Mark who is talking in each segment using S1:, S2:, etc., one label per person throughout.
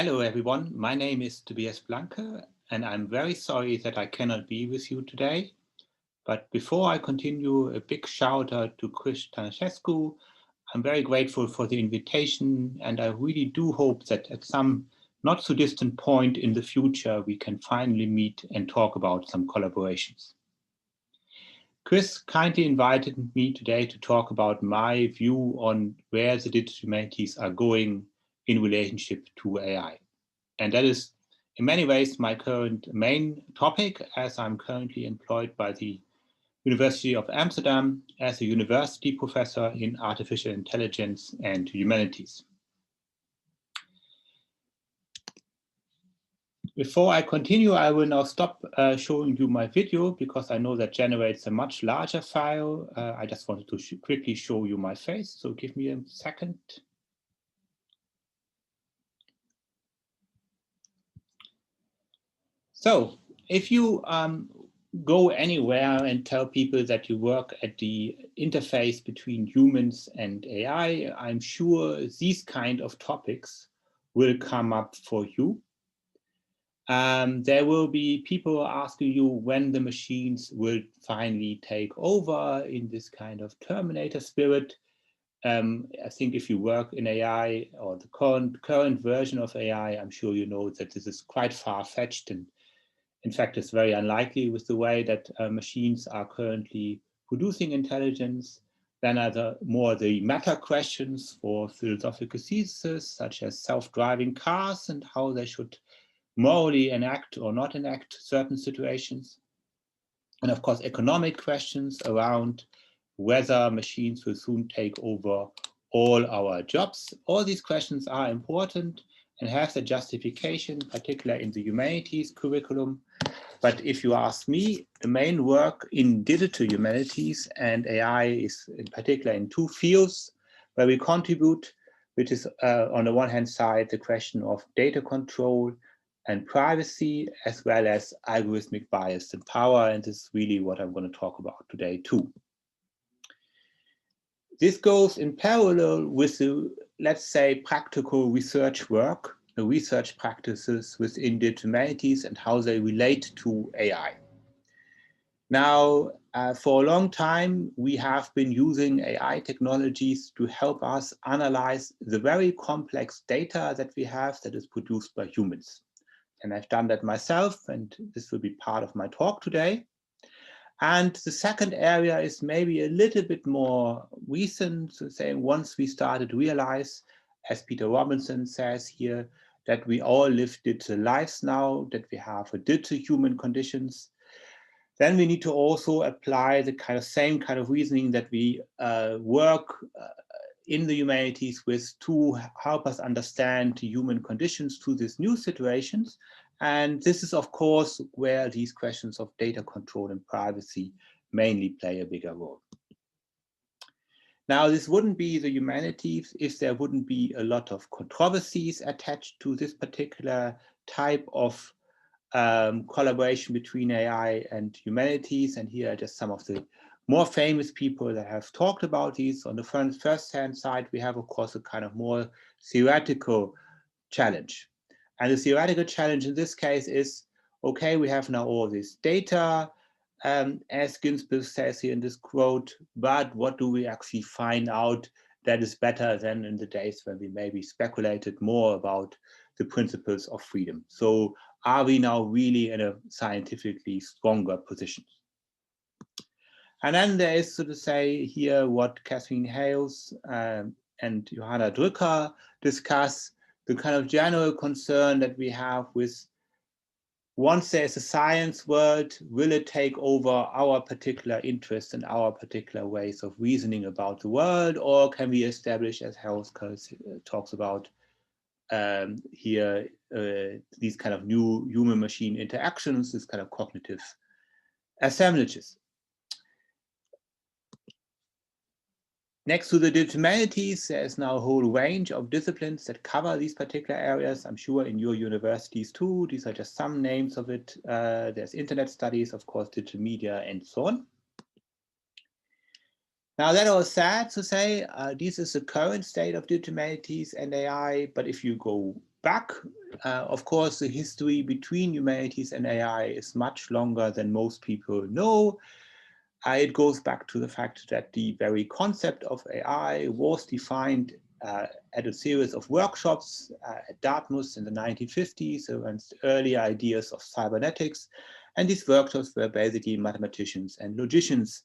S1: Hello everyone, my name is Tobias Blanke and I'm very sorry that I cannot be with you today. But before I continue, a big shout out to Chris Tănăsescu. I'm very grateful for the invitation and I really do hope that at some not so distant point in the future we can finally meet and talk about some collaborations. Chris kindly invited me today to talk about my view on where the digital humanities are going in relationship to AI. And that is in many ways my current main topic, as I'm currently employed by the University of Amsterdam as a university professor in artificial intelligence and humanities. Before I continue, I will now stop showing you my video because I know that generates a much larger file. I just wanted to quickly show you my face, so give me a second. So if you go anywhere and tell people that you work at the interface between humans and AI, I'm sure these kind of topics will come up for you. There will be people asking you when the machines will finally take over in this kind of Terminator spirit. I think if you work in AI or the current version of AI, I'm sure you know that this is quite far-fetched, and in fact, it's very unlikely with the way that machines are currently producing intelligence. Then are more the meta questions for philosophical theses, such as self-driving cars and how they should morally enact or not enact certain situations. And of course, economic questions around whether machines will soon take over all our jobs. All these questions are important and have the justification, particularly in the humanities curriculum. But if you ask me, the main work in digital humanities and AI is in particular in two fields where we contribute, which is on the one hand side, the question of data control and privacy, as well as algorithmic bias and power. And this is really what I'm going to talk about today too. This goes in parallel with the, let's say, practical research work, the research practices within digital humanities and how they relate to AI. Now, for a long time, we have been using AI technologies to help us analyze the very complex data that we have that is produced by humans. And I've done that myself, and this will be part of my talk today. And the second area is maybe a little bit more recent, so saying once we started to realize, as Peter Robinson says here, that we all live digital lives now, that we have a digital human conditions, then we need to also apply the same kind of reasoning that we work in the humanities with to help us understand human conditions to these new situations. And this is, of course, where these questions of data control and privacy mainly play a bigger role. Now, this wouldn't be the humanities if there wouldn't be a lot of controversies attached to this particular type of collaboration between AI and humanities. And here are just some of the more famous people that have talked about these. On the first-hand side, we have, of course, a kind of more theoretical challenge. And the theoretical challenge in this case is, okay, we have now all this data, as Ginsburg says here in this quote, but what do we actually find out that is better than in the days when we maybe speculated more about the principles of freedom? So are we now really in a scientifically stronger position? And then there is, so to say, here what Catherine Hales and Johanna Drücker discuss, the kind of general concern that we have with once there's a science world, will it take over our particular interests and our particular ways of reasoning about the world, or can we establish, as Hales talks about here, these kind of new human-machine interactions, this kind of cognitive assemblages? Next to the digital humanities, there is now a whole range of disciplines that cover these particular areas. I'm sure in your universities too. These are just some names of it. There's internet studies, of course, digital media, and so on. Now, that all sad to say, this is the current state of digital humanities and AI. But if you go back, of course, the history between humanities and AI is much longer than most people know. It goes back to the fact that the very concept of AI was defined at a series of workshops at Dartmouth in the 1950s against early ideas of cybernetics. And these workshops were basically mathematicians and logicians.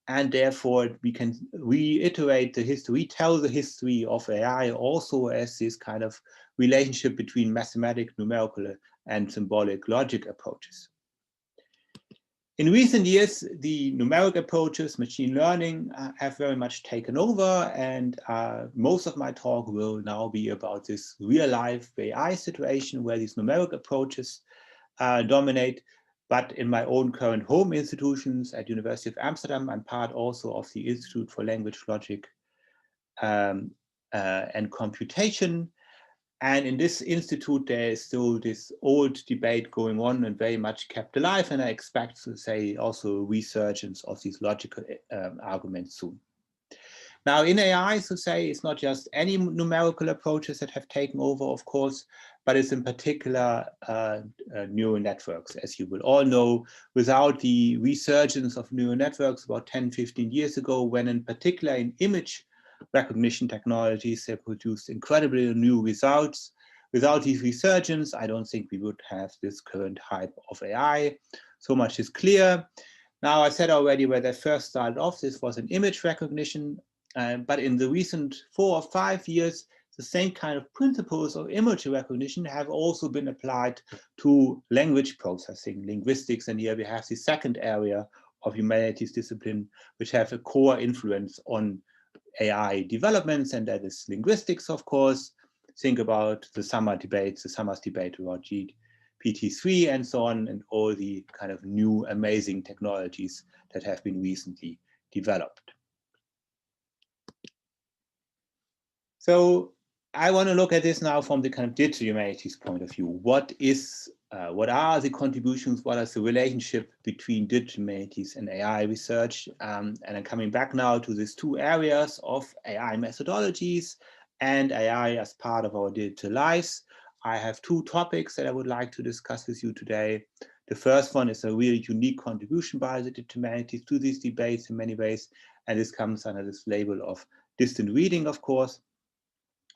S1: And therefore, we can reiterate the history, tell the history of AI also as this kind of relationship between mathematical, numerical, and symbolic logic approaches. In recent years, the numeric approaches, machine learning, have very much taken over, and most of my talk will now be about this real-life AI situation where these numeric approaches dominate. But in my own current home institutions at University of Amsterdam, I'm part also of the Institute for Language, Logic and Computation. And in this institute, there is still this old debate going on and very much kept alive. And I expect to say also resurgence of these logical arguments soon. Now in AI, so say, it's not just any numerical approaches that have taken over, of course, but it's in particular neural networks. As you will all know, without the resurgence of neural networks about 10, 15 years ago, when in particular in image recognition technologies, they produced incredibly new results. Without these resurgence, I don't think we would have this current hype of AI. So much is clear. Now, I said already where they first started off, this was in image recognition, but in the recent 4 or 5 years, the same kind of principles of image recognition have also been applied to language processing, linguistics, and here we have the second area of humanities discipline, which have a core influence on AI developments, and that is linguistics, of course. Think about the summer's debate about GPT-3 and so on, and all the kind of new amazing technologies that have been recently developed. So I want to look at this now from the kind of digital humanities point of view. What are the contributions? What is the relationship between digital humanities and AI research? And I'm coming back now to these two areas of AI methodologies and AI as part of our digital lives. I have two topics that I would like to discuss with you today. The first one is a really unique contribution by the digital humanities to these debates in many ways, and this comes under this label of distant reading, of course.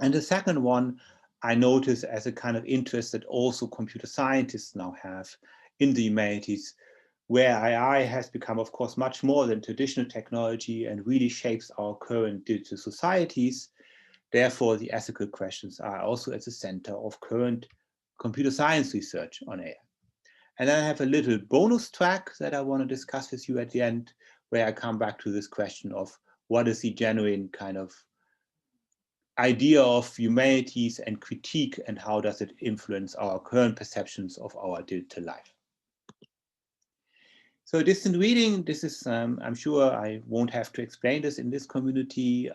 S1: And the second one I notice as a kind of interest that also computer scientists now have in the humanities, where AI has become, of course, much more than traditional technology and really shapes our current digital societies. Therefore, the ethical questions are also at the center of current computer science research on AI. And then I have a little bonus track that I want to discuss with you at the end, where I come back to this question of what is the genuine kind of idea of humanities and critique, and how does it influence our current perceptions of our digital life. So distant reading, this is, I'm sure I won't have to explain this in this community.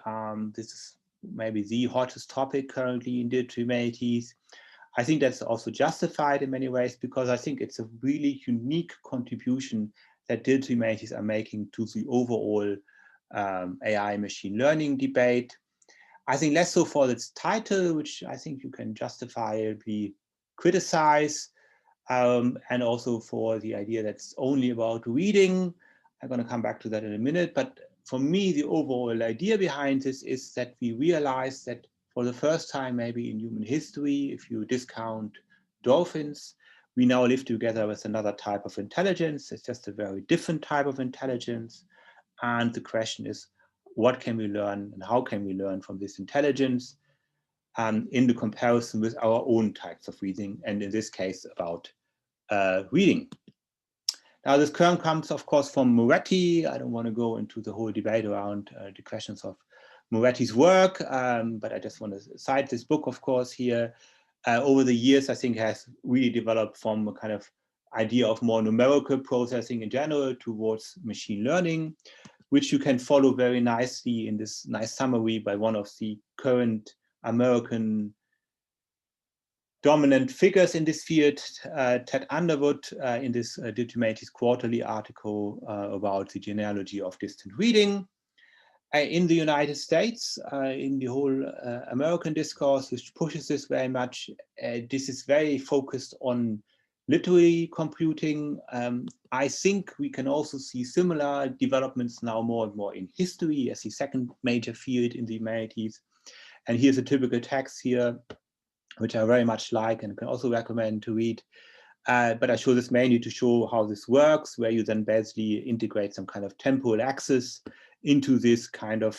S1: This is maybe the hottest topic currently in digital humanities. I think that's also justified in many ways, because I think it's a really unique contribution that digital humanities are making to the overall AI machine learning debate. I think less so for its title, which I think you can justifiably criticize, and also for the idea that it's only about reading. I'm going to come back to that in a minute. But for me, the overall idea behind this is that we realize that for the first time, maybe in human history, if you discount dolphins, we now live together with another type of intelligence. It's just a very different type of intelligence. And the question is, what can we learn and how can we learn from this intelligence in the comparison with our own types of reading, and in this case about reading. Now this term comes, of course, from Moretti. I don't want to go into the whole debate around the questions of Moretti's work, but I just want to cite this book, of course, here. Over the years, I think has really developed from a kind of idea of more numerical processing in general towards machine learning, which you can follow very nicely in this nice summary by one of the current American dominant figures in this field, Ted Underwood, in this Digital Humanities Quarterly article about the genealogy of distant reading. in the United States, in the whole American discourse, which pushes this very much, this is very focused on literary computing. I think we can also see similar developments now more and more in history as the second major field in the humanities. And here's a typical text here, which I very much like and can also recommend to read. But I show this mainly to show how this works, where you then basically integrate some kind of temporal axis into this kind of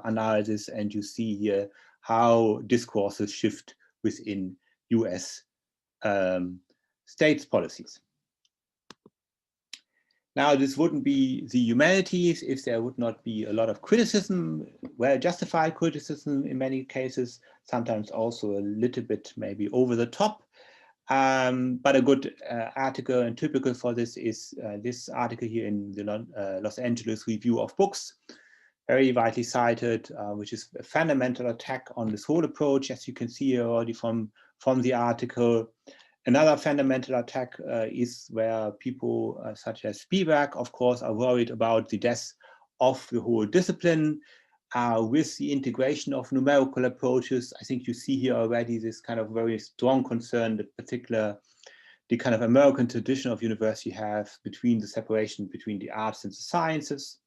S1: analysis, and you see here how discourses shift within US states policies. Now, this wouldn't be the humanities if there would not be a lot of criticism, well-justified criticism in many cases, sometimes also a little bit maybe over the top. But a good article and typical for this is this article here in the Los Angeles Review of Books, very widely cited, which is a fundamental attack on this whole approach, as you can see here already from the article. Another fundamental attack is where people such as Spivak, of course, are worried about the death of the whole discipline. With the integration of numerical approaches, I think you see here already this kind of very strong concern, that particular the kind of American tradition of university have between the separation between the arts and the sciences.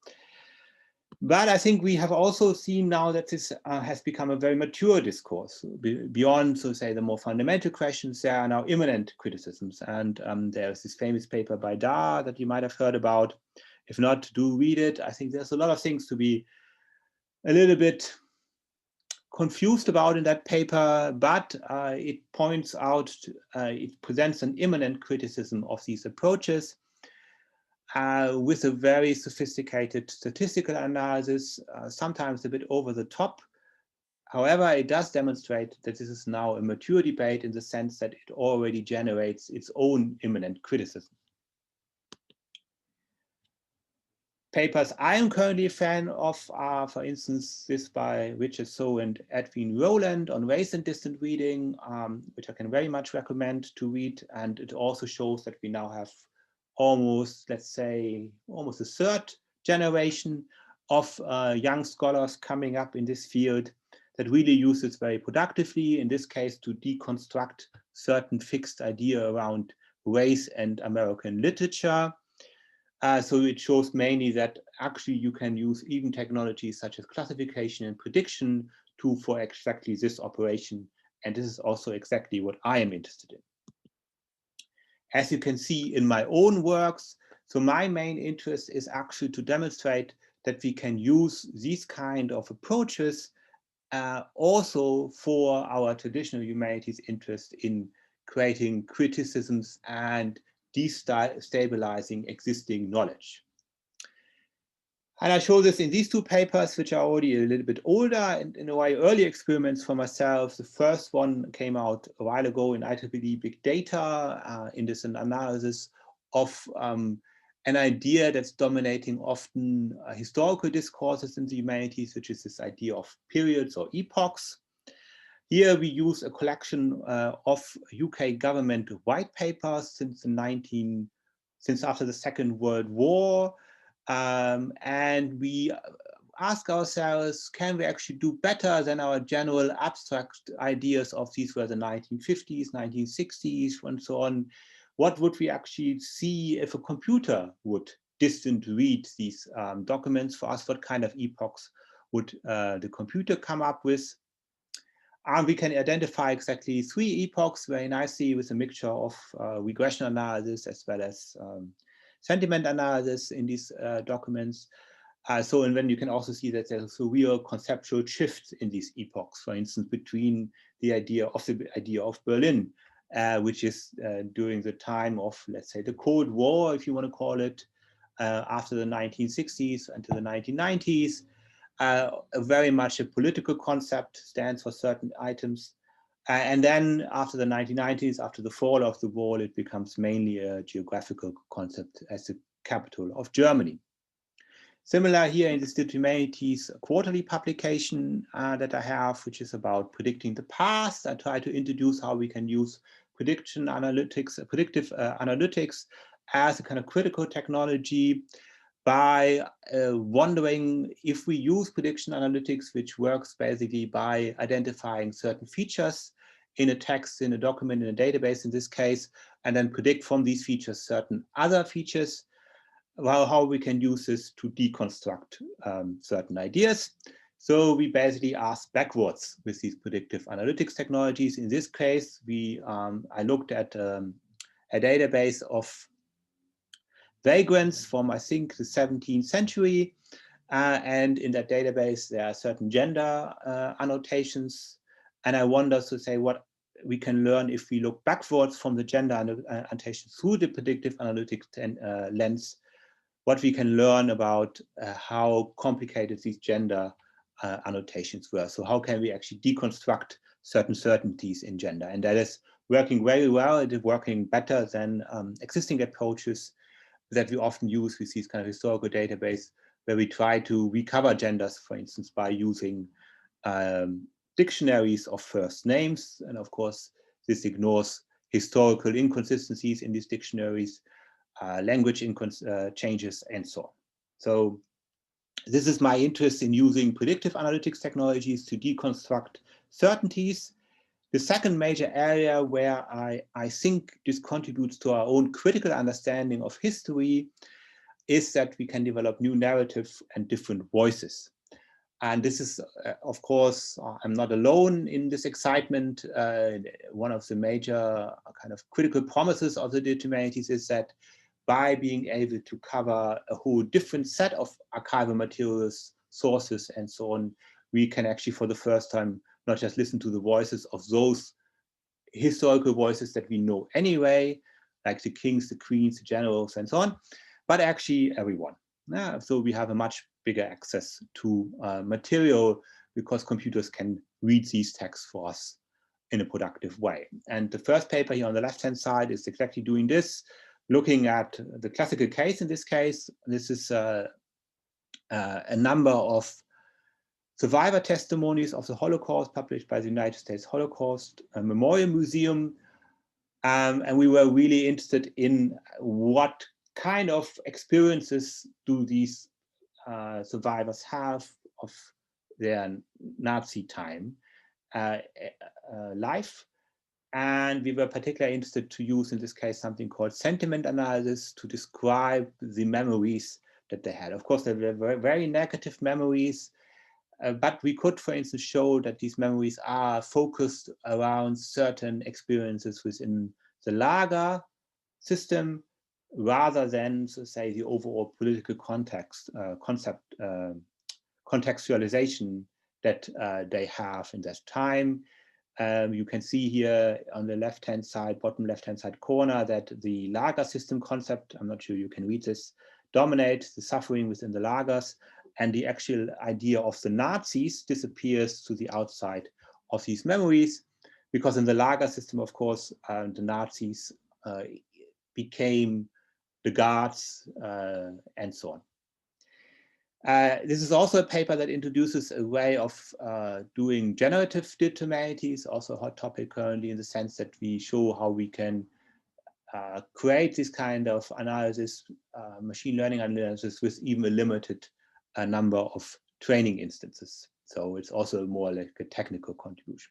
S1: But I think we have also seen now that this has become a very mature discourse. Beyond, so to say, the more fundamental questions, there are now immanent criticisms. And there's this famous paper by Dar that you might have heard about. If not, do read it. I think there's a lot of things to be a little bit confused about in that paper, but it points out, it presents an immanent criticism of these approaches with a very sophisticated statistical analysis, sometimes a bit over the top. However, it does demonstrate that this is now a mature debate in the sense that it already generates its own immanent criticism. Papers I am currently a fan of are, for instance, this by Richard So and Edwin Rowland on race and distant reading, which I can very much recommend to read. And it also shows that we now have almost, let's say, almost a third generation of young scholars coming up in this field that really use it very productively, in this case, to deconstruct certain fixed idea around race and American literature. So it shows mainly that actually you can use even technologies such as classification and prediction for exactly this operation. And this is also exactly what I am interested in. As you can see in my own works, so my main interest is actually to demonstrate that we can use these kind of approaches also for our traditional humanities interest in creating criticisms and destabilizing existing knowledge. And I show this in these two papers, which are already a little bit older and in a way early experiments for myself. The first one came out a while ago in IEEE Big Data, in this analysis of an idea that's dominating often historical discourses in the humanities, which is this idea of periods or epochs. Here we use a collection of UK government white papers since after the Second World War, and we ask ourselves, can we actually do better than our general abstract ideas of these were the 1950s, 1960s, and so on? What would we actually see if a computer would distant read these documents for us? What kind of epochs would the computer come up with? We can identify exactly 3 epochs very nicely with a mixture of regression analysis as well as sentiment analysis in these documents. And then you can also see that there's a real conceptual shift in these epochs, for instance, between the idea of Berlin, which is during the time of, let's say, the Cold War, if you want to call it, after the 1960s until the 1990s. Very much a political concept, stands for certain items. And then after the 1990s, after the fall of the wall, it becomes mainly a geographical concept as the capital of Germany. Similar here in the Humanities quarterly publication that I have, which is about predicting the past. I try to introduce how we can use predictive analytics as a kind of critical technology by wondering if we use prediction analytics, which works basically by identifying certain features in a text, in a document, in a database in this case, and then predict from these features certain other features, well, how we can use this to deconstruct certain ideas. So we basically ask backwards with these predictive analytics technologies. In this case, I looked at a database of vagrants from, I think, the 17th century. And in that database, there are certain gender annotations. And I wonder to say what we can learn if we look backwards from the gender annotations through the predictive analytics lens, what we can learn about how complicated these gender annotations were. So how can we actually deconstruct certain certainties in gender? And that is working very well. It is working better than existing approaches that we often use with these kind of historical database, where we try to recover genders, for instance, by using dictionaries of first names. And of course, this ignores historical inconsistencies in these dictionaries, language changes, and so on. So this is my interest in using predictive analytics technologies to deconstruct certainties. The second major area where I think this contributes to our own critical understanding of history is that we can develop new narratives and different voices. And this is, of course, I'm not alone in this excitement. One of the major kind of critical promises of the humanities is that by being able to cover a whole different set of archival materials, sources, and so on, we can actually, for the first time, not just listen to the voices of those historical voices that we know anyway, like the kings, the queens, the generals, and so on, but actually everyone. So we have a much bigger access to material because computers can read these texts for us in a productive way. And the first paper here on the left-hand side is exactly doing this, looking at the classical case in this case. This is a number of survivor testimonies of the Holocaust published by the United States Holocaust Memorial Museum. And we were really interested in what kind of experiences do these survivors have of their Nazi time life. And we were particularly interested to use, in this case, something called sentiment analysis to describe the memories that they had. Of course, they were very negative memories, but we could, for instance, show that these memories are focused around certain experiences within the Lager system, rather than, so say, the overall political contextualization that they have in that time. You can see here on the left-hand side, bottom left-hand side corner, that the Lager system concept, I'm not sure you can read this, dominates the suffering within the lagers, and the actual idea of the Nazis disappears to the outside of these memories, because in the Lager system, of course, the Nazis became the guards and so on. This is also a paper that introduces a way of doing generative humanities, also a hot topic currently, in the sense that we show how we can create this kind of analysis, machine learning analysis, with even a limited number of training instances. So it's also more like a technical contribution.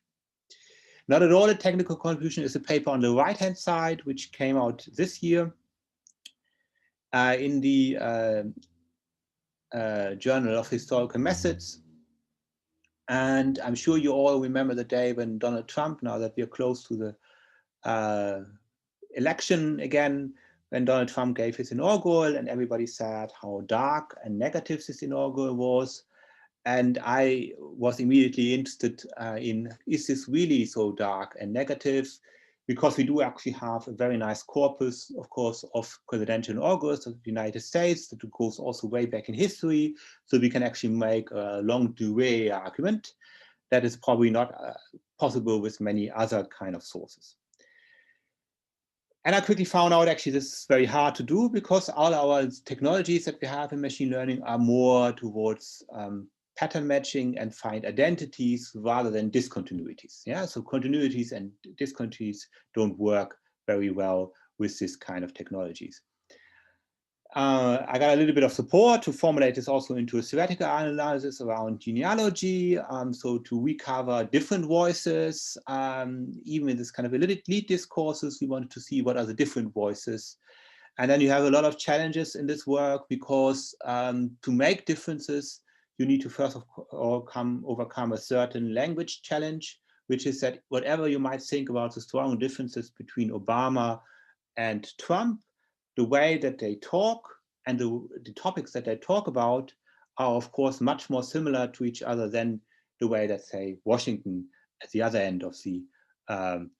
S1: Not at all a technical contribution is a paper on the right-hand side, which came out this year in the Journal of Historical Methods. And I'm sure you all remember the day when Donald Trump, now that we are close to the election again, when Donald Trump gave his inaugural, and everybody said how dark and negative this inaugural was. And I was immediately interested in, is this really so dark and negative? Because we do actually have a very nice corpus, of course, of presidential inaugurals of the United States that goes also way back in history. So we can actually make a longue durée argument that is probably not possible with many other kind of sources. And I quickly found out actually this is very hard to do, because all our technologies that we have in machine learning are more towards pattern matching and find identities rather than discontinuities. Yeah, so continuities and discontinuities don't work very well with this kind of technologies. I got a little bit of support to formulate this also into a theoretical analysis around genealogy, so to recover different voices, even in this kind of elite discourses, we wanted to see what are the different voices. And then you have a lot of challenges in this work because to make differences, you need to first of all overcome a certain language challenge, which is that whatever you might think about the strong differences between Obama and Trump, the way that they talk and the topics that they talk about are, of course, much more similar to each other than the way that, say, Washington at the other end of the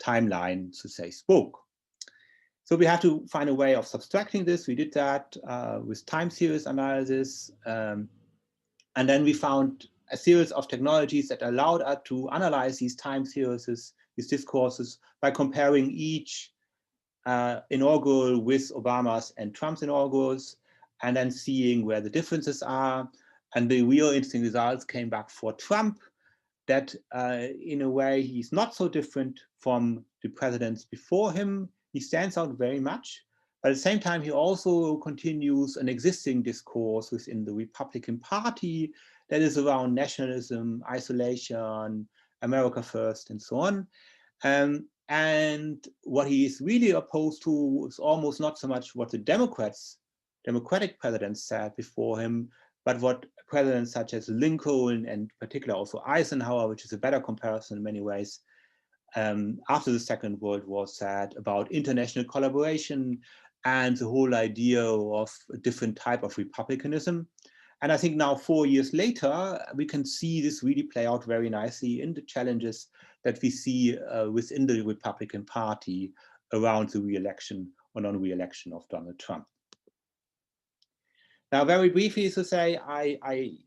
S1: timeline, to say, spoke. So we have to find a way of subtracting this. We did that with time series analysis. And then we found a series of technologies that allowed us to analyze these time series, these discourses, by comparing each inaugural with Obama's and Trump's inaugurals, and then seeing where the differences are. And the real interesting results came back for Trump, that in a way he's not so different from the presidents before him. He stands out very much, but at the same time he also continues an existing discourse within the Republican Party that is around nationalism, isolation, America first, and so on. And what he is really opposed to is almost not so much what the Democratic presidents said before him, but what presidents such as Lincoln and particularly also Eisenhower, which is a better comparison in many ways, after the Second World War said about international collaboration and the whole idea of a different type of republicanism. And I think now 4 years later, we can see this really play out very nicely in the challenges that we see within the Republican Party around the re-election or non-re-election of Donald Trump. Now, very briefly to say,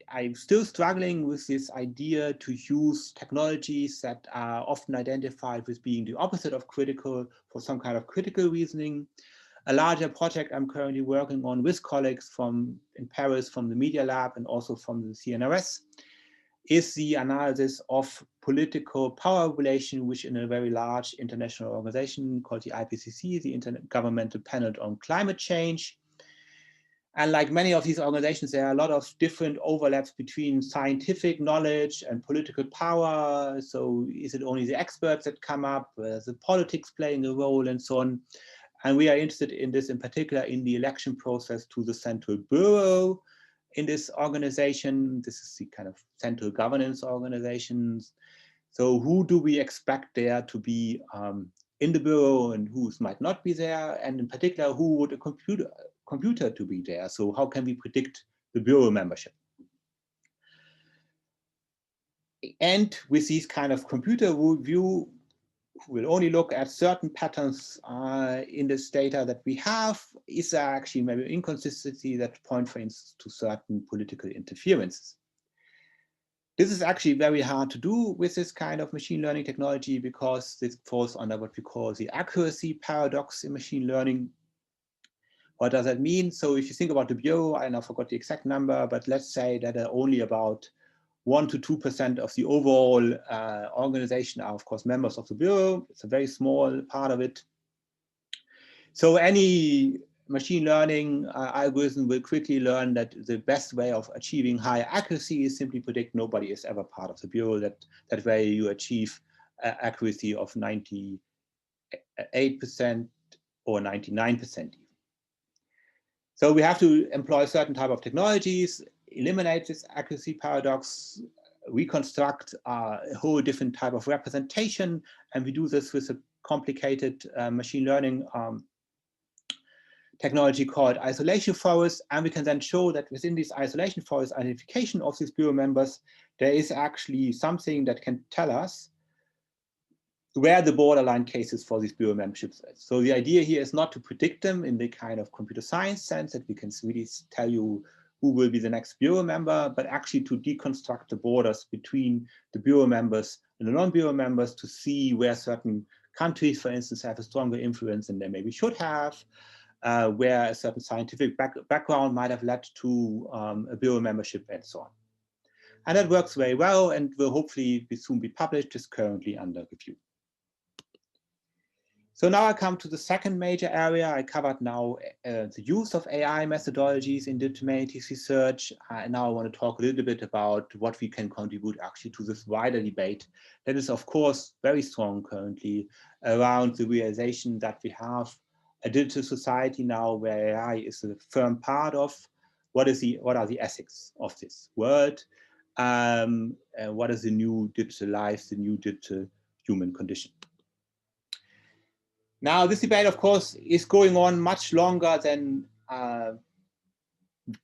S1: I'm still struggling with this idea to use technologies that are often identified with being the opposite of critical for some kind of critical reasoning. A larger project I'm currently working on with colleagues in Paris from the Media Lab and also from the CNRS is the analysis of political power relation, which in a very large international organization called the IPCC, the Intergovernmental Panel on Climate Change. And like many of these organizations, there are a lot of different overlaps between scientific knowledge and political power. So is it only the experts that come up? Is the politics playing a role and so on? And we are interested in this in particular in the election process to the Central Bureau in this organization. This is the kind of central governance organizations. So who do we expect there to be in the Bureau and who might not be there? And in particular, who would a computer to be there? So how can we predict the Bureau membership? And with these kind of computer review, we'll only look at certain patterns in this data that we have. Is there actually maybe inconsistency that point, for instance, to certain political interferences? This is actually very hard to do with this kind of machine learning technology because this falls under what we call the accuracy paradox in machine learning. What does that mean? So if you think about the Bureau, I now forgot the exact number, but let's say that only about 1 to 2% of the overall organization are, of course, members of the Bureau. It's a very small part of it. So any machine learning algorithm will quickly learn that the best way of achieving high accuracy is simply predict nobody is ever part of the Bureau. That way you achieve accuracy of 98% or 99% even. So we have to employ certain type of technologies, eliminate this accuracy paradox, reconstruct a whole different type of representation, and we do this with a complicated machine learning technology called isolation forests, and we can then show that within this isolation forest identification of these Bureau members, there is actually something that can tell us where the borderline cases for these Bureau memberships are. So the idea here is not to predict them in the kind of computer science sense that we can really tell you who will be the next Bureau member, but actually to deconstruct the borders between the Bureau members and the non-Bureau members to see where certain countries, for instance, have a stronger influence than they maybe should have, where a certain scientific background might have led to a Bureau membership and so on. And that works very well and will hopefully soon be published. It's currently under review. So now I come to the second major area. I covered now the use of AI methodologies in the humanities research. And now I want to talk a little bit about what we can contribute actually to this wider debate that is, of course, very strong currently around the realization that we have a digital society now where AI is a firm part of what are the ethics of this world. What is the new digital life, the new digital human condition. Now, this debate, of course, is going on much longer than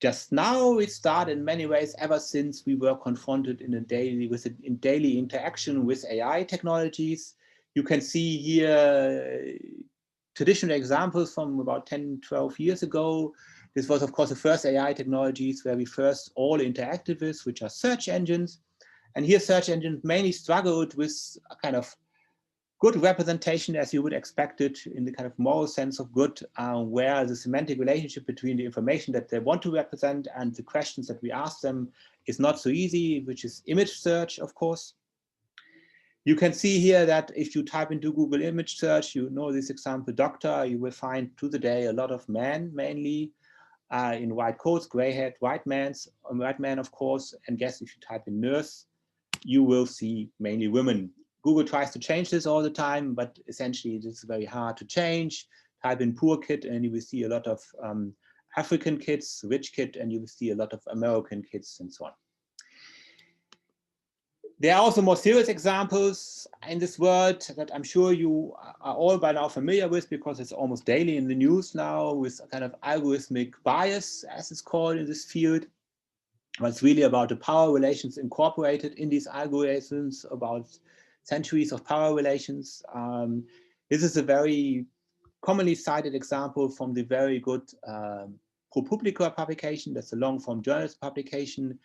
S1: just now. It started in many ways ever since we were confronted in daily interaction with AI technologies. You can see here traditional examples from about 10, 12 years ago. This was, of course, the first AI technologies where we first all interacted with, which are search engines. And here search engines mainly struggled with a kind of good representation as you would expect it in the kind of moral sense of good, where the semantic relationship between the information that they want to represent and the questions that we ask them is not so easy, which is image search, of course. You can see here that if you type into Google image search, you know this example, doctor, you will find to the day a lot of men, mainly in white coats, gray-haired white men, of course, and guess if you type in nurse, you will see mainly women. Google tries to change this all the time, but essentially it is very hard to change. Type in poor kid and you will see a lot of African kids, rich kid, and you will see a lot of American kids and so on. There are also more serious examples in this world that I'm sure you are all by now familiar with because it's almost daily in the news now with a kind of algorithmic bias, as it's called in this field. But it's really about the power relations incorporated in these algorithms, about centuries of power relations. This is a very commonly cited example from the very good ProPublica publication. That's a long-form journalist publication.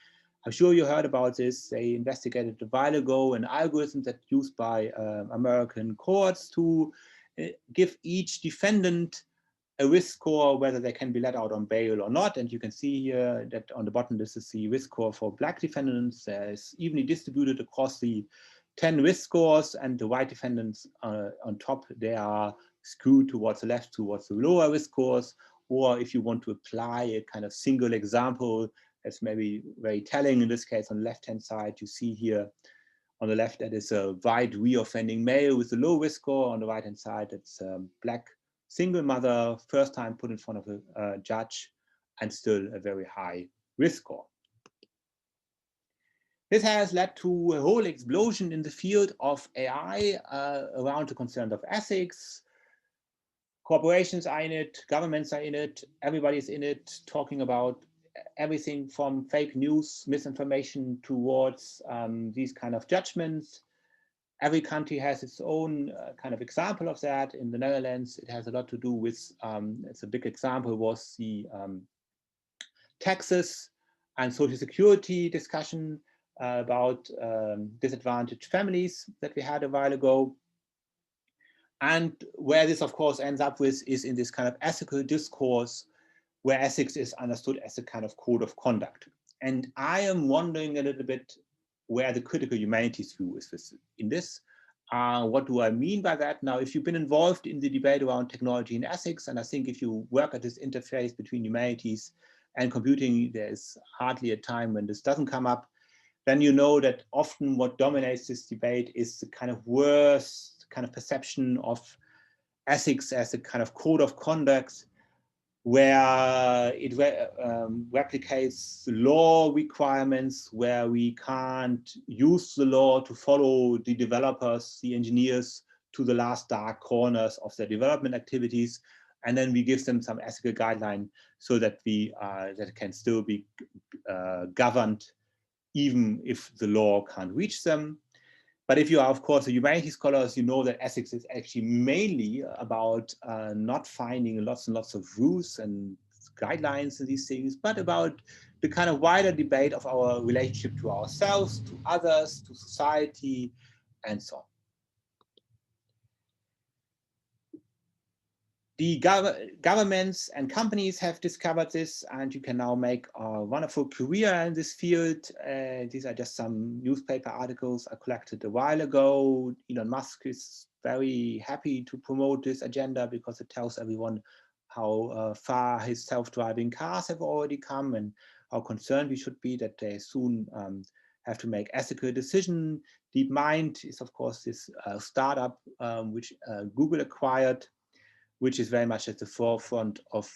S1: I'm sure you heard about this. They investigated a while ago an algorithm that's used by American courts to give each defendant a risk score, whether they can be let out on bail or not. And you can see here that on the bottom, this is the risk score for Black defendants. It's evenly distributed across the 10 risk scores, and the white defendants on top, they are skewed towards the left, towards the lower risk scores. Or if you want to apply a kind of single example, that's maybe very telling in this case on the left-hand side, you see here on the left, that is a white reoffending male with a low risk score. On the right-hand side, it's Black single mother, first time put in front of a judge, and still a very high risk score. This has led to a whole explosion in the field of AI around the concern of ethics. Corporations are in it, governments are in it, everybody's in it, talking about everything from fake news, misinformation towards these kind of judgments. Every country has its own kind of example of that. In the Netherlands, it has a lot to do with, it's a big example was the taxes and social security discussion about disadvantaged families that we had a while ago. And where this, of course, ends up with is in this kind of ethical discourse where ethics is understood as a kind of code of conduct. And I am wondering a little bit where the critical humanities view is in this. What do I mean by that? Now, if you've been involved in the debate around technology and ethics, and I think if you work at this interface between humanities and computing, there's hardly a time when this doesn't come up, then you know that often what dominates this debate is the kind of worst kind of perception of ethics as a kind of code of conduct where it replicates the law requirements, where we can't use the law to follow the developers, the engineers, to the last dark corners of their development activities. And then we give them some ethical guideline so that that can still be governed even if the law can't reach them. But if you are, of course, a humanities scholars, you know that ethics is actually mainly about not finding lots and lots of rules and guidelines and these things, but about the kind of wider debate of our relationship to ourselves, to others, to society, and so on. the governments and companies have discovered this, and you can now make a wonderful career in this field. These are just some newspaper articles I collected a while ago. Elon Musk is very happy to promote this agenda because it tells everyone how far his self-driving cars have already come and how concerned we should be that they soon have to make ethical decisions. DeepMind is, of course, this startup which Google acquired, which is very much at the forefront of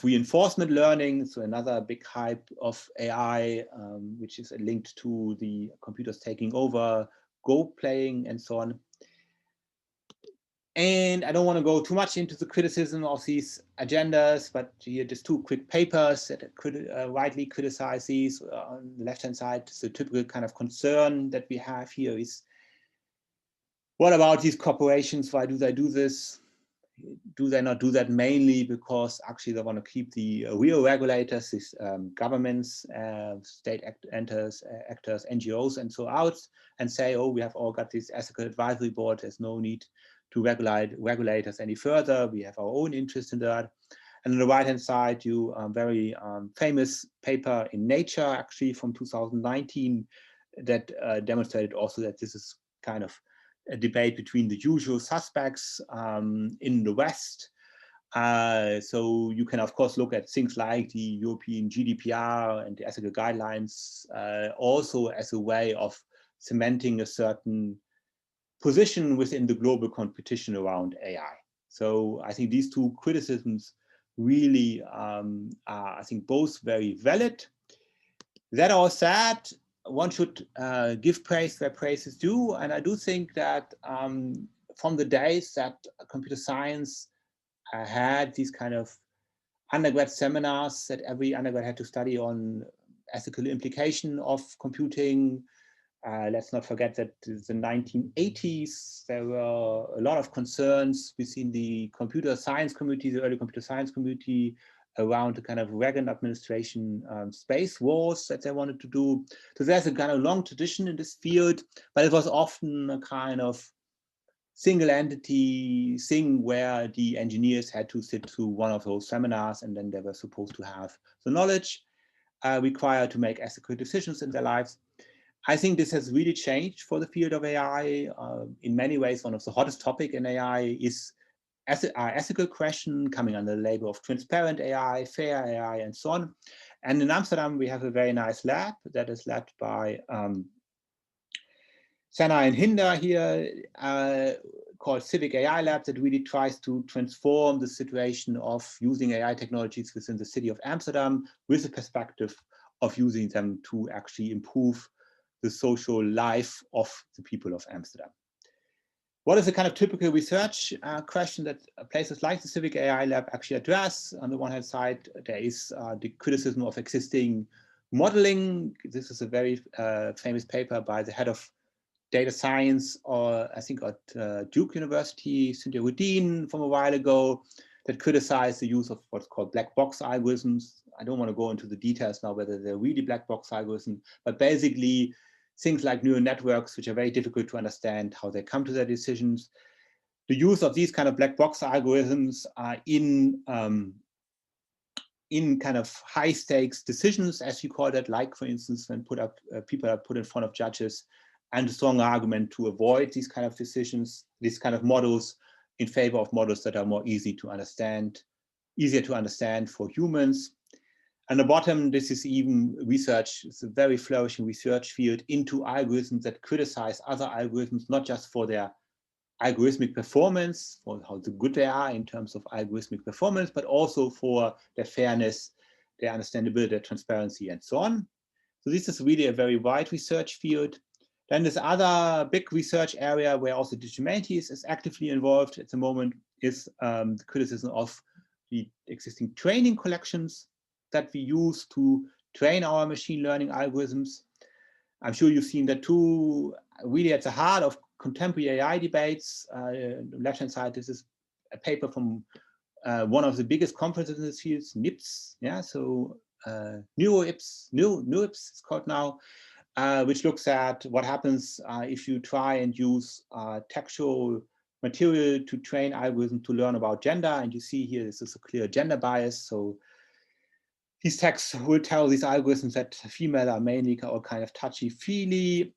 S1: reinforcement learning. So another big hype of AI, which is linked to the computers taking over, Go playing, and so on. And I don't want to go too much into the criticism of these agendas, but here just two quick papers that widely criticize these. On the left-hand side, the typical kind of concern that we have here is, what about these corporations? Why do they do this? Do they not do that mainly because actually they want to keep the real regulators, these governments, state actors, NGOs, and so out, and say, oh, we have all got this ethical advisory board. There's no need to regulate us any further. We have our own interest in that. And on the right-hand side, you very famous paper in Nature, actually from 2019, that demonstrated also that this is kind of a debate between the usual suspects in the West. So you can, of course, look at things like the European GDPR and the ethical guidelines also as a way of cementing a certain position within the global competition around AI. So I think these two criticisms really are, I think, both very valid. That all said, one should give praise where praise is due. And I do think that from the days that computer science had these kind of undergrad seminars that every undergrad had to study on ethical implication of computing. Let's not forget that in the 1980s, there were a lot of concerns within the computer science community, the early computer science community, around the kind of Reagan administration space wars that they wanted to do. So there's a kind of long tradition in this field, but it was often a kind of single entity thing where the engineers had to sit through one of those seminars, and then they were supposed to have the knowledge required to make ethical decisions in their lives. I think this has really changed for the field of AI. In many ways, one of the hottest topics in AI is ethical question coming under the label of transparent AI, fair AI, and so on. And in Amsterdam, we have a very nice lab that is led by Senna and Hinder here, called Civic AI Lab, that really tries to transform the situation of using AI technologies within the city of Amsterdam with the perspective of using them to actually improve the social life of the people of Amsterdam. What is the kind of typical research question that places like the Civic AI Lab actually address? On the one hand side, there is the criticism of existing modeling. This is a very famous paper by the head of data science, or I think at Duke University, Cynthia Rudin, from a while ago, that criticized the use of what's called black box algorithms. I don't want to go into the details now whether they're really black box algorithms, but basically things like neural networks, which are very difficult to understand how they come to their decisions. The use of these kind of black box algorithms in kind of high stakes decisions, as you call it, like for instance, when people are put in front of judges, and a strong argument to avoid these kind of decisions, these kind of models, in favor of models that are more easier to understand for humans. And the bottom, this is even research, it's a very flourishing research field into algorithms that criticize other algorithms, not just for their algorithmic performance, for how good they are in terms of algorithmic performance, but also for their fairness, their understandability, their transparency, and so on. So this is really a very wide research field. Then this other big research area where also the Humanities is actively involved at the moment is the criticism of the existing training collections that we use to train our machine learning algorithms. I'm sure you've seen that too, really at the heart of contemporary AI debates. On the left-hand side, this is a paper from one of the biggest conferences in this field, NIPS, yeah, so NeurIPS it's called now, which looks at what happens if you try and use textual material to train algorithms to learn about gender. And you see here, this is a clear gender bias. So these texts will tell these algorithms that female are mainly all kind of touchy-feely.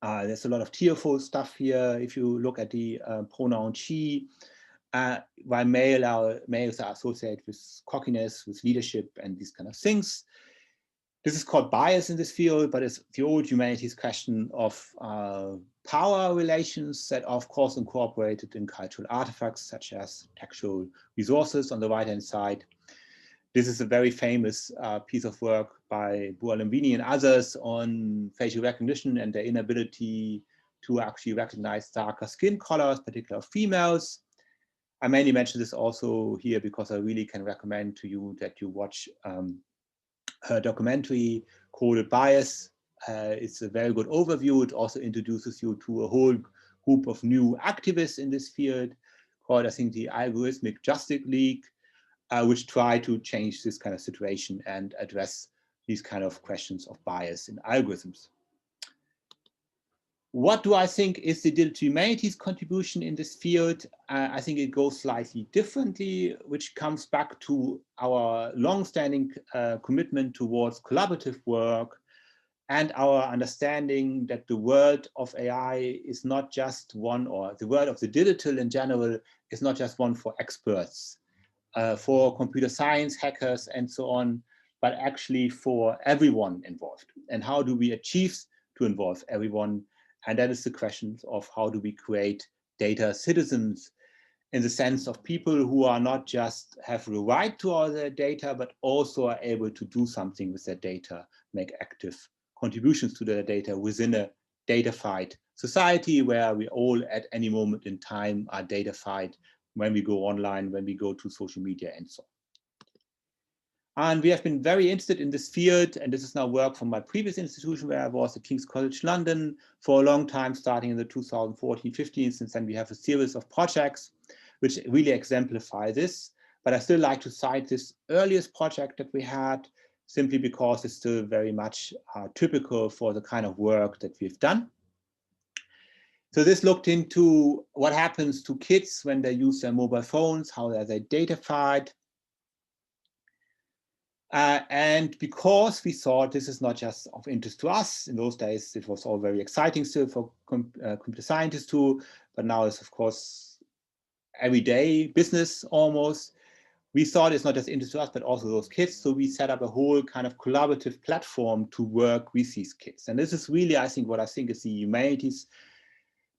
S1: There's a lot of tearful stuff here. If you look at the pronoun she, while males are associated with cockiness, with leadership, and these kind of things. This is called bias in this field, but it's the old humanities question of power relations that are, of course, incorporated in cultural artifacts, such as textual resources on the right-hand side. This is a very famous piece of work by Bualembini and others on facial recognition and their inability to actually recognize darker skin colors, particularly females. I mainly mention this also here because I really can recommend to you that you watch her documentary called Bias. It's a very good overview. It also introduces you to a whole group of new activists in this field called, I think, the Algorithmic Justice League, which try to change this kind of situation and address these kind of questions of bias in algorithms. What do I think is the digital humanities contribution in this field? I think it goes slightly differently, which comes back to our long-standing commitment towards collaborative work and our understanding that the world of AI is not just one, or the world of the digital in general is not just one for experts, for computer science, hackers, and so on, but actually for everyone involved. And how do we achieve to involve everyone? And that is the question of how do we create data citizens in the sense of people who are not just have the right to all their data, but also are able to do something with their data, make active contributions to their data within a datafied society where we all at any moment in time are datafied when we go online, when we go to social media and so on. And we have been very interested in this field, and this is now work from my previous institution where I was at King's College London for a long time, starting in the 2014-15. Since then we have a series of projects which really exemplify this. But I still like to cite this earliest project that we had, simply because it's still very much typical for the kind of work that we've done. So this looked into what happens to kids when they use their mobile phones, how are they datafied. And because we thought this is not just of interest to us, in those days it was all very exciting still for computer scientists too, but now it's of course everyday business almost. We thought it's not just interest to us, but also those kids. So we set up a whole kind of collaborative platform to work with these kids. And this is really, I think, what I think is the humanities,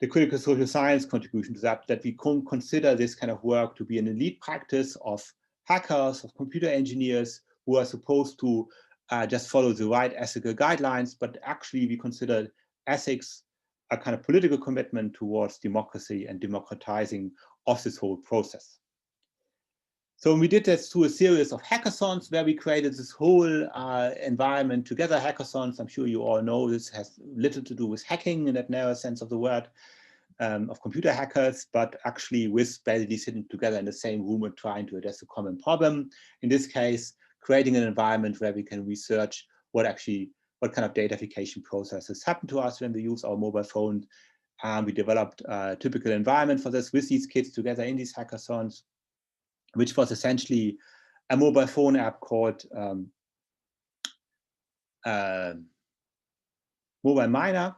S1: the critical social science contribution to that we can consider this kind of work to be an elite practice of hackers, of computer engineers, who are supposed to just follow the right ethical guidelines, but actually we consider ethics a kind of political commitment towards democracy and democratizing of this whole process. So we did this through a series of hackathons where we created this whole environment together. Hackathons, I'm sure you all know, this has little to do with hacking in that narrow sense of the word, of computer hackers, but actually with basically sitting together in the same room and trying to address a common problem. In this case, creating an environment where we can research what kind of datafication processes happen to us when we use our mobile phone. We developed a typical environment for this with these kids together in these hackathons, which was essentially a mobile phone app called Mobile Miner.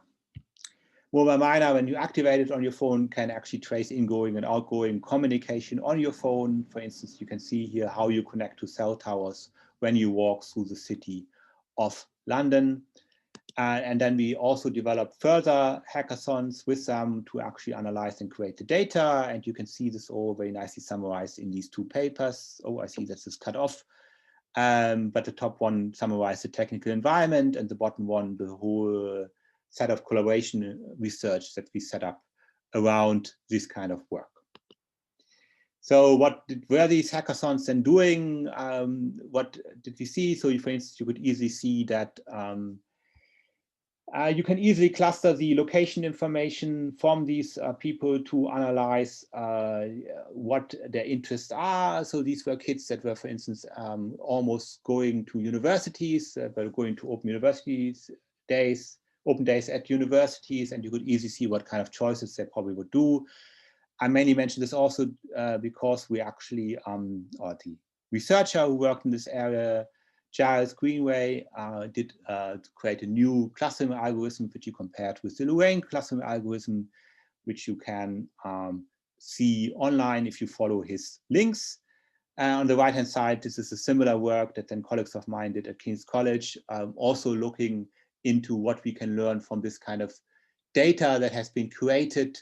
S1: Mobile Miner, when you activate it on your phone, can actually trace ingoing and outgoing communication on your phone. For instance, you can see here how you connect to cell towers when you walk through the city of London. And then we also developed further hackathons with them to actually analyze and create the data. And you can see this all very nicely summarized in these two papers. Oh, I see this is cut off. But the top one summarized the technical environment, and the bottom one, the whole set of collaboration research that we set up around this kind of work. So what were these hackathons then doing? What did we see? So for instance, you could easily see that you can easily cluster the location information from these people to analyze what their interests are. So these were kids that were, for instance, almost going to universities, but going to open days at universities, and you could easily see what kind of choices they probably would do. I mainly mention this also because we actually, or the researcher who worked in this area, Giles Greenway, did create a new clustering algorithm which he compared with the Lorraine clustering algorithm, which you can see online if you follow his links. On the right-hand side, this is a similar work that then colleagues of mine did at King's College, also looking into what we can learn from this kind of data that has been created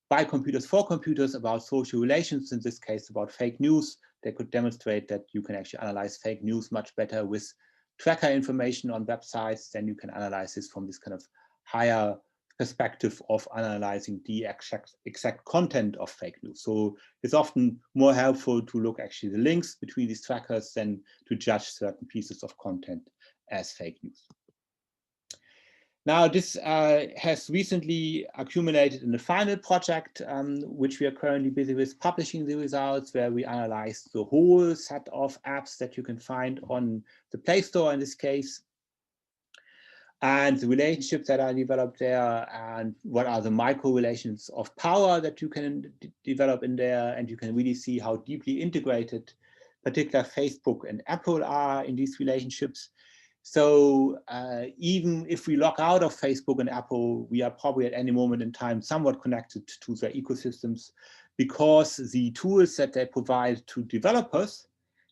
S1: by computers for computers about social relations, in this case about fake news. They could demonstrate that you can actually analyze fake news much better with tracker information on websites than you can analyze this from this kind of higher perspective of analyzing the exact content of fake news. So it's often more helpful to look actually the links between these trackers than to judge certain pieces of content as fake news. Now, this has recently accumulated in the final project, which we are currently busy with publishing the results, where we analyze the whole set of apps that you can find on the Play Store in this case, and the relationships that are developed there, and what are the micro relations of power that you can develop in there. And you can really see how deeply integrated particular Facebook and Apple are in these relationships. So even if we log out of Facebook and Apple, we are probably at any moment in time somewhat connected to their ecosystems, because the tools that they provide to developers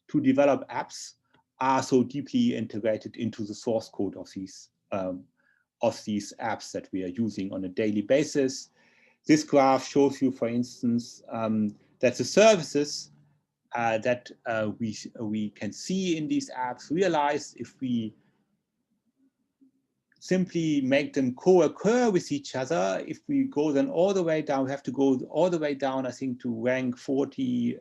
S1: to develop apps are so deeply integrated into the source code of these apps that we are using on a daily basis. This graph shows you, for instance, that the services that we can see in these apps realize if we simply make them co-occur with each other. If we go then all the way down, we have to go all the way down, I think, to rank 40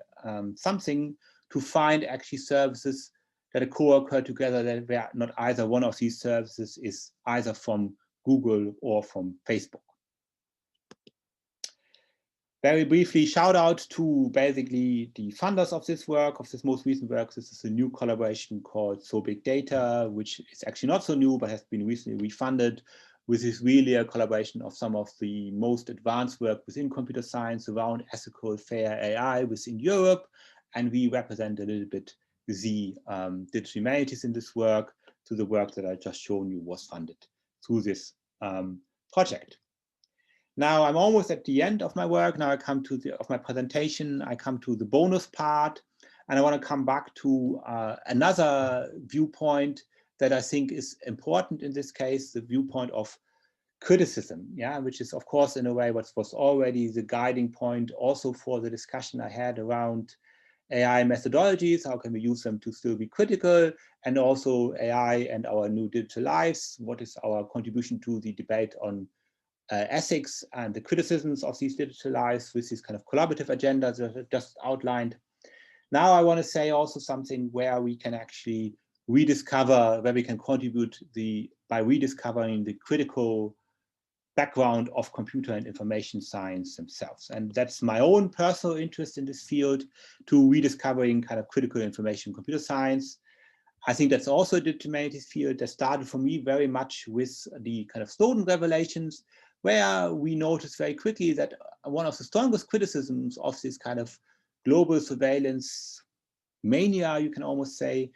S1: something to find actually services that co-occur together, that where not either one of these services is either from Google or from Facebook. Very briefly, shout out to basically the funders of this work, of this most recent work. This is a new collaboration called So Big Data, which is actually not so new, but has been recently refunded, which is really a collaboration of some of the most advanced work within computer science around ethical, fair AI within Europe. And we represent a little bit the digital humanities in this work. So the work that I just shown you was funded through this project. Now I'm almost at the end of my work. Now I come to my presentation. I come to the bonus part, and I want to come back to another viewpoint that I think is important in this case, the viewpoint of criticism, yeah, which is of course in a way what was already the guiding point also for the discussion I had around AI methodologies. How can we use them to still be critical, and also AI and our new digital lives? What is our contribution to the debate on ethics and the criticisms of these digital lives with these kind of collaborative agendas that I just outlined. Now I want to say also something where we can actually rediscover, where we can contribute by rediscovering the critical background of computer and information science themselves. And that's my own personal interest in this field, to rediscovering kind of critical information computer science. I think that's also the humanities field that started for me very much with the kind of Snowden revelations, where we noticed very quickly that one of the strongest criticisms of this kind of global surveillance mania, you can almost say,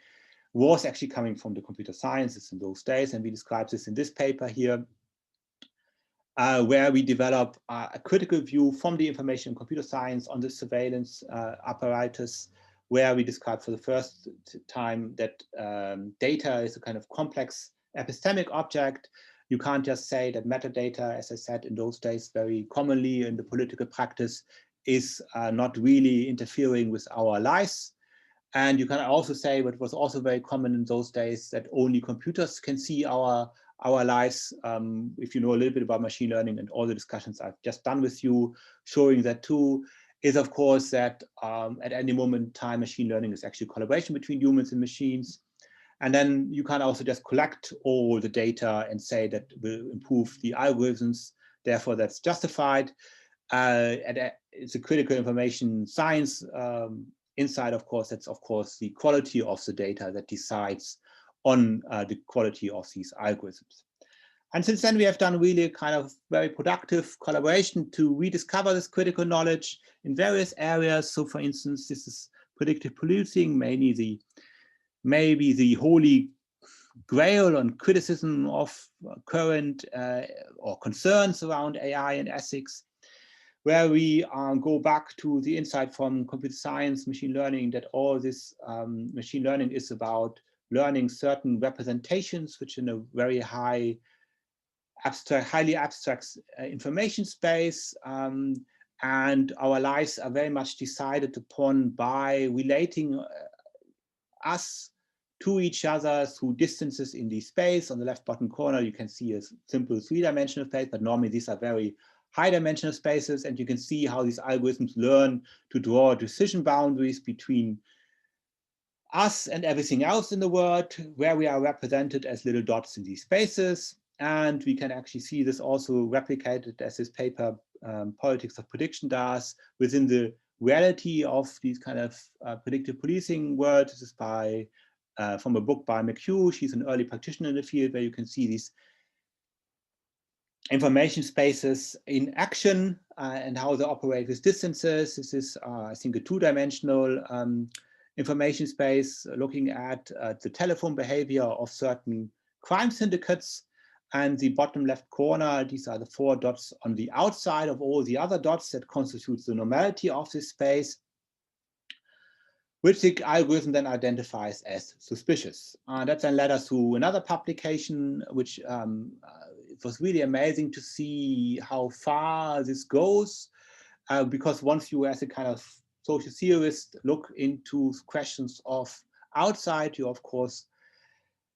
S1: was actually coming from the computer sciences in those days. And we describe this in this paper here, where we develop a critical view from the information and computer science on the surveillance apparatus, where we describe for the first time that data is a kind of complex epistemic object. You can't just say that metadata, as I said in those days, very commonly in the political practice, is not really interfering with our lives. And you can also say, what was also very common in those days, that only computers can see our lives. If you know a little bit about machine learning and all the discussions I've just done with you, showing that too, is of course that at any moment in time, machine learning is actually a collaboration between humans and machines. And then you can also just collect all the data and say that will improve the algorithms. Therefore, that's justified. And it's a critical information science inside, of course, that's of course the quality of the data that decides on the quality of these algorithms. And since then, we have done really kind of very productive collaboration to rediscover this critical knowledge in various areas. So for instance, this is predictive policing, maybe the holy grail on criticism of current or concerns around AI and ethics, where we go back to the insight from computer science, machine learning, that all this machine learning is about learning certain representations, which in a very highly abstract information space, and our lives are very much decided upon by relating us to each other through distances in the space. On the left bottom corner, you can see a simple three-dimensional space, but normally these are very high-dimensional spaces, and you can see how these algorithms learn to draw decision boundaries between us and everything else in the world, where we are represented as little dots in these spaces. And we can actually see this also replicated as this paper, Politics of Prediction, does within the reality of these kind of predictive policing world. This is by from a book by McHugh. She's an early practitioner in the field, where you can see these information spaces in action and how they operate with distances. This is, I think, a two-dimensional information space looking at the telephone behavior of certain crime syndicates. And the bottom left corner, these are the 4 dots on the outside of all the other dots that constitutes the normality of this space, which the algorithm then identifies as suspicious. That then led us to another publication, which it was really amazing to see how far this goes, because once you, as a kind of social theorist, look into questions of outside, you're of course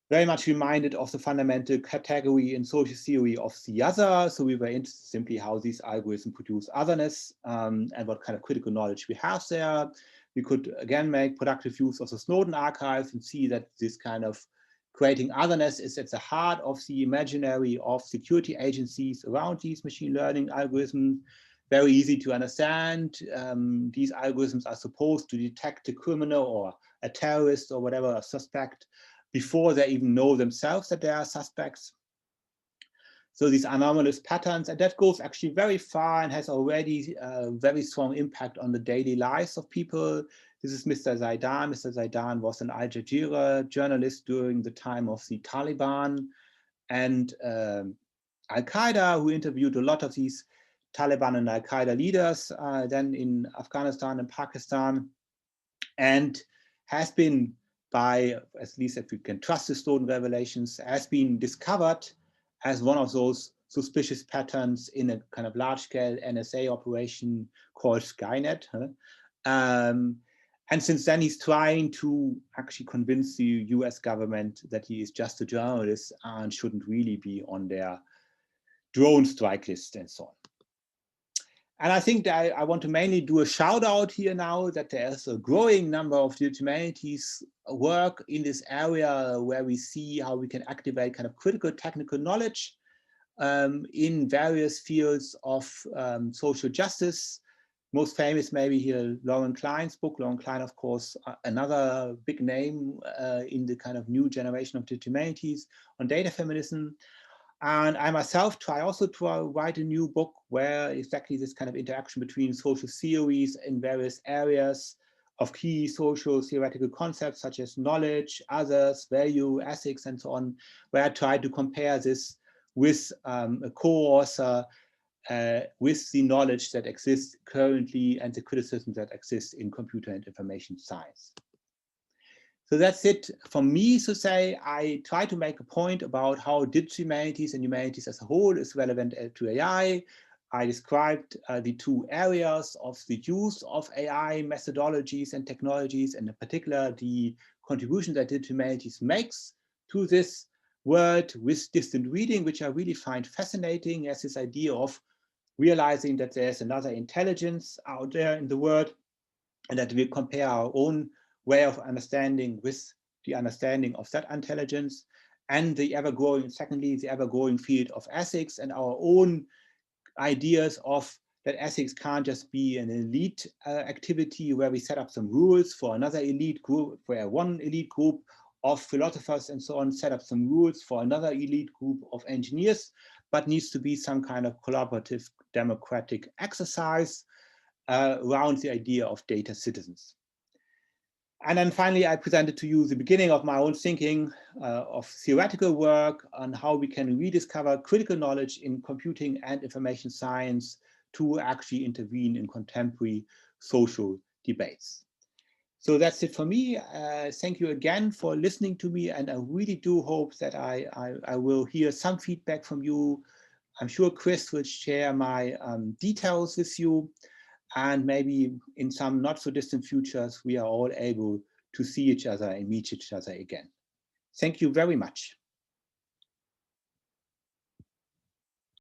S1: very much reminded of the fundamental category in social theory of the other. So we were interested simply how these algorithms produce otherness and what kind of critical knowledge we have there. We could again make productive use of the Snowden archive and see that this kind of creating otherness is at the heart of the imaginary of security agencies around these machine learning algorithms. Very easy to understand. These algorithms are supposed to detect a criminal or a terrorist or whatever, a suspect, before they even know themselves that they are suspects. So these anomalous patterns, and that goes actually very far and has already a very strong impact on the daily lives of people. This is Mr. Zaidan. Mr. Zaidan was an Al Jazeera journalist during the time of the Taliban and Al-Qaeda, who interviewed a lot of these Taliban and Al-Qaeda leaders then in Afghanistan and Pakistan, and has been, by at least if we can trust the Snowden revelations, has been discovered as one of those suspicious patterns in a kind of large-scale NSA operation called Skynet. And since then, he's trying to actually convince the US government that he is just a journalist and shouldn't really be on their drone strike list and so on. And I think that I want to mainly do a shout out here now that there's a growing number of the humanities work in this area where we see how we can activate kind of critical technical knowledge in various fields of social justice. Most famous maybe here, Lauren Klein's book. Lauren Klein, of course, another big name in the kind of new generation of the humanities on data feminism. And I myself try also to write a new book where exactly this kind of interaction between social theories in various areas of key social theoretical concepts such as knowledge, others, value, ethics, and so on, where I try to compare this with a co-author with the knowledge that exists currently and the criticism that exists in computer and information science. So that's it from me to say. I try to make a point about how digital humanities and humanities as a whole is relevant to AI. I described the 2 areas of the use of AI methodologies and technologies, and in particular the contribution that digital humanities makes to this world with distant reading, which I really find fascinating as this idea of realizing that there's another intelligence out there in the world and that we compare our own way of understanding with the understanding of that intelligence, and the ever-growing, secondly, the ever-growing field of ethics and our own ideas of that ethics can't just be an elite activity where we set up some rules for another elite group, where one elite group of philosophers and so on set up some rules for another elite group of engineers, but needs to be some kind of collaborative democratic exercise around the idea of data citizens. And then finally, I presented to you the beginning of my own thinking of theoretical work on how we can rediscover critical knowledge in computing and information science to actually intervene in contemporary social debates. So that's it for me. Thank you again for listening to me. And I really do hope that I will hear some feedback from you. I'm sure Chris will share my details with you. And maybe in some not so distant futures, we are all able to see each other and meet each other again. Thank you very much.